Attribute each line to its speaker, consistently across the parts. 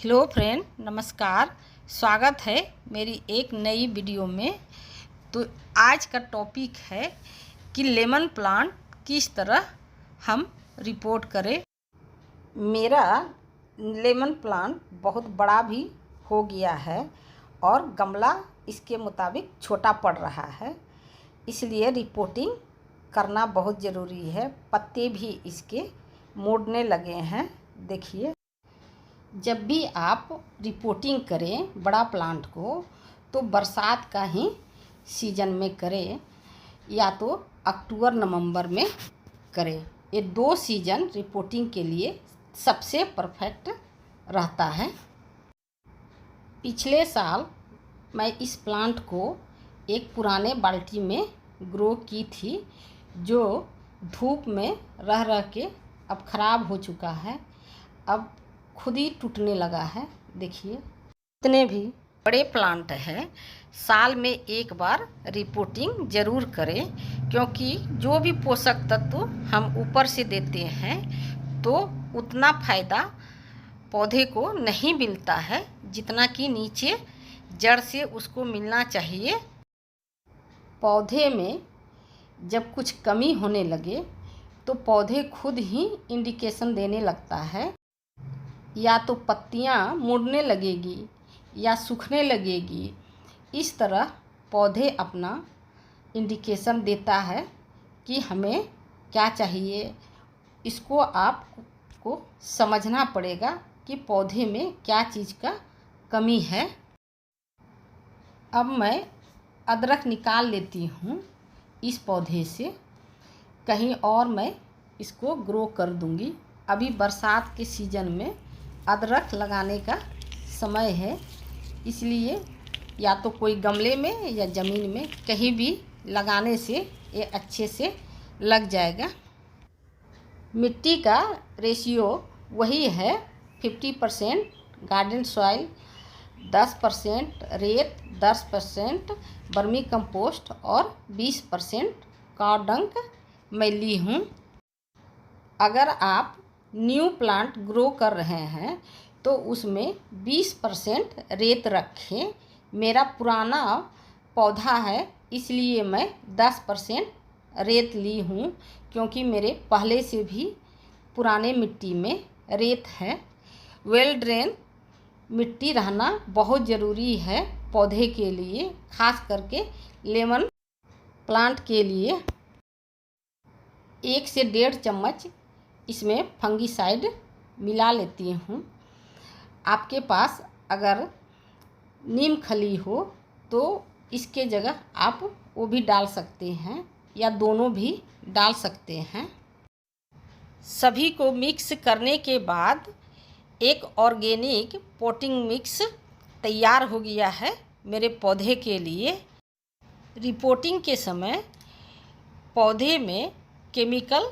Speaker 1: Hello friend, नमस्कार। स्वागत है मेरी एक नई वीडियो में। तो आज का टॉपिक है कि लेमन प्लांट किस तरह हम रिपोर्ट करें। मेरा लेमन प्लांट बहुत बड़ा भी हो गया है और गमला इसके मुताबिक छोटा पड़ रहा है, इसलिए रिपोर्टिंग करना बहुत ज़रूरी है। पत्ते भी इसके मुड़ने लगे हैं। देखिए, जब भी आप रिपोर्टिंग करें बड़ा प्लांट को तो बरसात का ही सीज़न में करें या तो अक्टूबर नवंबर में करें। ये दो सीज़न रिपोर्टिंग के लिए सबसे परफेक्ट रहता है। पिछले साल मैं इस प्लांट को एक पुराने बाल्टी में ग्रो की थी, जो धूप में रह रह के अब ख़राब हो चुका है। अब खुद ही टूटने लगा है। देखिए, इतने भी बड़े प्लांट हैं, साल में एक बार रिपोर्टिंग ज़रूर करें, क्योंकि जो भी पोषक तत्व हम ऊपर से देते हैं तो उतना फ़ायदा पौधे को नहीं मिलता है जितना कि नीचे जड़ से उसको मिलना चाहिए। पौधे में जब कुछ कमी होने लगे तो पौधे खुद ही इंडिकेशन देने लगता है, या तो पत्तियां मुड़ने लगेगी या सूखने लगेगी। इस तरह पौधे अपना इंडिकेशन देता है कि हमें क्या चाहिए। इसको आपको समझना पड़ेगा कि पौधे में क्या चीज़ का कमी है। अब मैं अदरक निकाल लेती हूँ इस पौधे से, कहीं और मैं इसको ग्रो कर दूँगी। अभी बरसात के सीज़न में अदरक लगाने का समय है, इसलिए या तो कोई गमले में या ज़मीन में कहीं भी लगाने से ये अच्छे से लग जाएगा। मिट्टी का रेशियो वही है 50% गार्डन सॉइल, 10% रेत, 10% वर्मी कंपोस्ट और 20% काव डंक मैं ली हूँ। अगर आप न्यू प्लांट ग्रो कर रहे हैं तो उसमें 20% रेत रखें। मेरा पुराना पौधा है, इसलिए मैं 10% रेत ली हूँ, क्योंकि मेरे पहले से भी पुराने मिट्टी में रेत है। वेल ड्रेन मिट्टी रहना बहुत ज़रूरी है पौधे के लिए, खास करके लेमन प्लांट के लिए। 1 से 1.5 चम्मच इसमें फंगीसाइड मिला लेती हूँ। आपके पास अगर नीम खली हो तो इसके जगह आप वो भी डाल सकते हैं, या दोनों भी डाल सकते हैं। सभी को मिक्स करने के बाद एक ऑर्गेनिक पोटिंग मिक्स तैयार हो गया है मेरे पौधे के लिए। रिपोर्टिंग के समय पौधे में केमिकल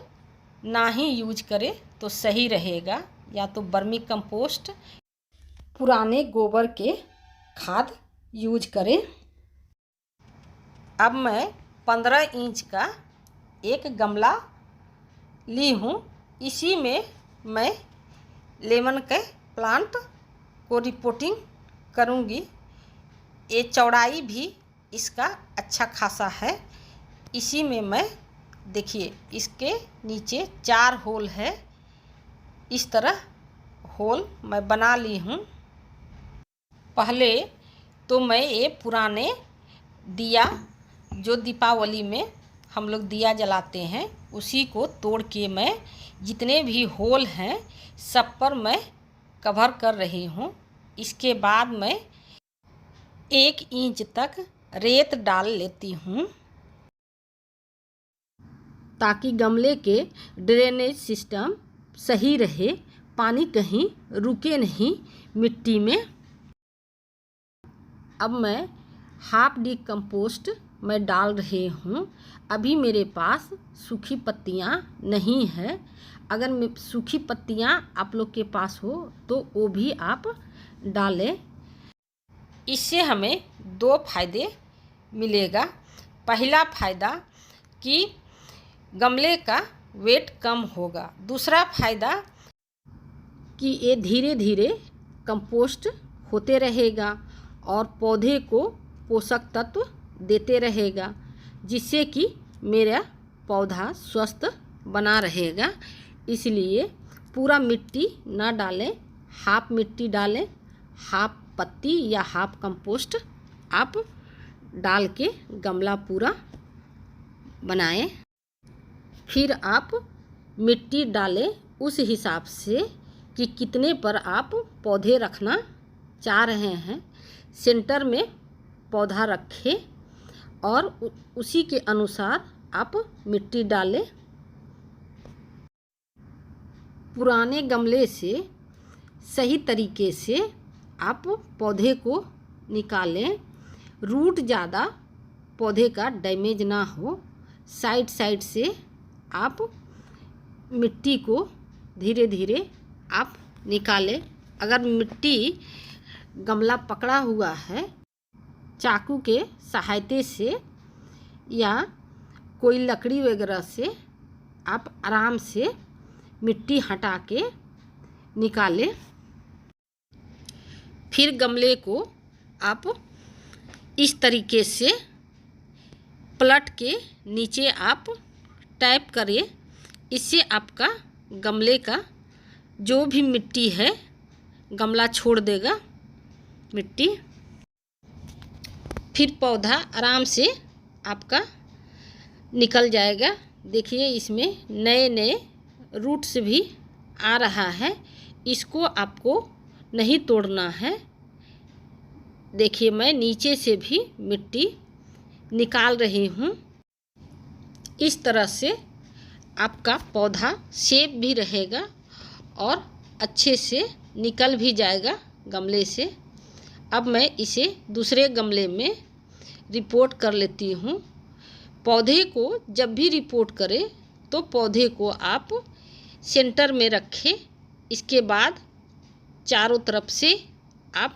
Speaker 1: ना ही यूज करें तो सही रहेगा, या तो वर्मी कंपोस्ट, पुराने गोबर के खाद यूज करें। अब मैं 15 इंच का एक गमला ली हूँ, इसी में मैं लेमन के प्लांट को रिपोर्टिंग करूँगी। ये चौड़ाई भी इसका अच्छा खासा है। इसी में मैं देखिए, इसके नीचे 4 होल है। इस तरह होल मैं बना ली हूँ। पहले तो मैं ये पुराने दिया, जो दीपावली में हम लोग दिया जलाते हैं, उसी को तोड़ के मैं जितने भी होल हैं सब पर मैं कवर कर रही हूँ। इसके बाद मैं 1 इंच तक रेत डाल लेती हूँ, ताकि गमले के ड्रेनेज सिस्टम सही रहे, पानी कहीं रुके नहीं मिट्टी में। अब मैं हाफ डी कंपोस्ट मैं डाल रही हूँ। अभी मेरे पास सूखी पत्तियाँ नहीं है। अगर सूखी पत्तियाँ आप लोग के पास हो तो वो भी आप डालें। इससे हमें 2 फायदे मिलेगा। पहला फ़ायदा कि गमले का वेट कम होगा। दूसरा फ़ायदा कि ये धीरे धीरे कंपोस्ट होते रहेगा और पौधे को पोषक तत्व देते रहेगा, जिससे कि मेरा पौधा स्वस्थ बना रहेगा। इसलिए पूरा मिट्टी ना डालें, हाफ मिट्टी डालें, हाफ पत्ती या हाफ कंपोस्ट आप डाल के गमला पूरा बनाएं। फिर आप मिट्टी डालें उस हिसाब से कि कितने पर आप पौधे रखना चाह रहे हैं। सेंटर में पौधा रखें और उसी के अनुसार आप मिट्टी डालें। पुराने गमले से सही तरीके से आप पौधे को निकालें। रूट ज़्यादा पौधे का डैमेज ना हो, साइड साइड से आप मिट्टी को धीरे धीरे आप निकालें। अगर मिट्टी गमला पकड़ा हुआ है, चाकू के सहायता से या कोई लकड़ी वगैरह से आप आराम से मिट्टी हटा के निकालें। फिर गमले को आप इस तरीके से पलट के नीचे आप टैप करें। इससे आपका गमले का जो भी मिट्टी है गमला छोड़ देगा मिट्टी। फिर पौधा आराम से आपका निकल जाएगा। देखिए इसमें नए नए रूट्स भी आ रहा है, इसको आपको नहीं तोड़ना है। देखिए मैं नीचे से भी मिट्टी निकाल रही हूँ। इस तरह से आपका पौधा सेफ भी रहेगा और अच्छे से निकल भी जाएगा गमले से। अब मैं इसे दूसरे गमले में रिपोर्ट कर लेती हूँ। पौधे को जब भी रिपोर्ट करें तो पौधे को आप सेंटर में रखें। इसके बाद चारों तरफ से आप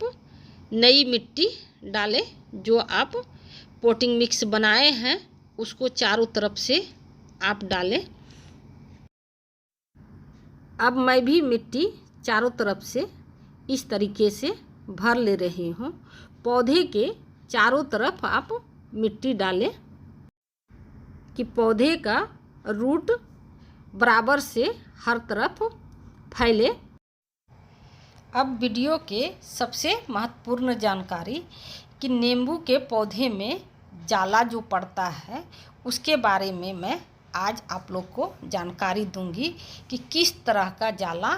Speaker 1: नई मिट्टी डालें। जो आप पोटिंग मिक्स बनाए हैं उसको चारों तरफ से आप डालें। अब मैं भी मिट्टी चारों तरफ से इस तरीके से भर ले रही हूँ। पौधे के चारों तरफ आप मिट्टी डालें कि पौधे का रूट बराबर से हर तरफ फैले। अब वीडियो के सबसे महत्वपूर्ण जानकारी कि नींबू के पौधे में जाला जो पड़ता है उसके बारे में मैं आज आप लोग को जानकारी दूंगी कि किस तरह का जाला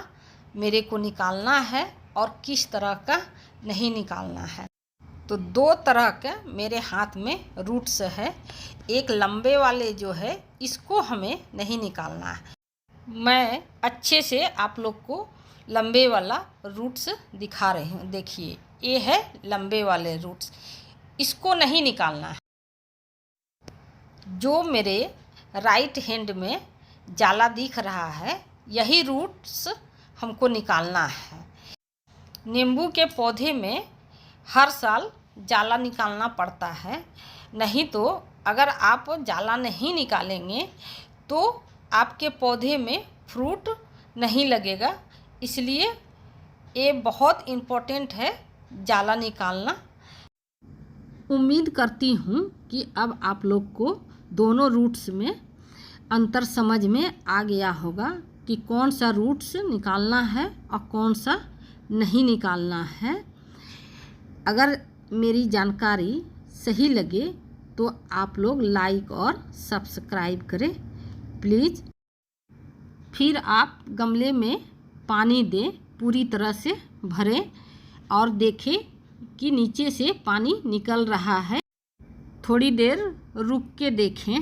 Speaker 1: मेरे को निकालना है और किस तरह का नहीं निकालना है। तो दो तरह का मेरे हाथ में रूट्स है। एक लंबे वाले जो है इसको हमें नहीं निकालना है। मैं अच्छे से आप लोग को लंबे वाला रूट्स दिखा रही हूँ। देखिए ये है लंबे वाले रूट्स, इसको नहीं निकालना है। जो मेरे राइट हैंड में जाला दिख रहा है यही रूट्स हमको निकालना है। नींबू के पौधे में हर साल जाला निकालना पड़ता है, नहीं तो अगर आप जाला नहीं निकालेंगे तो आपके पौधे में फ्रूट नहीं लगेगा। इसलिए ये बहुत इम्पोर्टेंट है जाला निकालना। उम्मीद करती हूँ कि अब आप लोग को दोनों रूट्स में अंतर समझ में आ गया होगा कि कौन सा रूट्स निकालना है और कौन सा नहीं निकालना है। अगर मेरी जानकारी सही लगे तो आप लोग लाइक और सब्सक्राइब करें प्लीज़। फिर आप गमले में पानी दें, पूरी तरह से भरें और देखें कि नीचे से पानी निकल रहा है। थोड़ी देर रुक के देखें।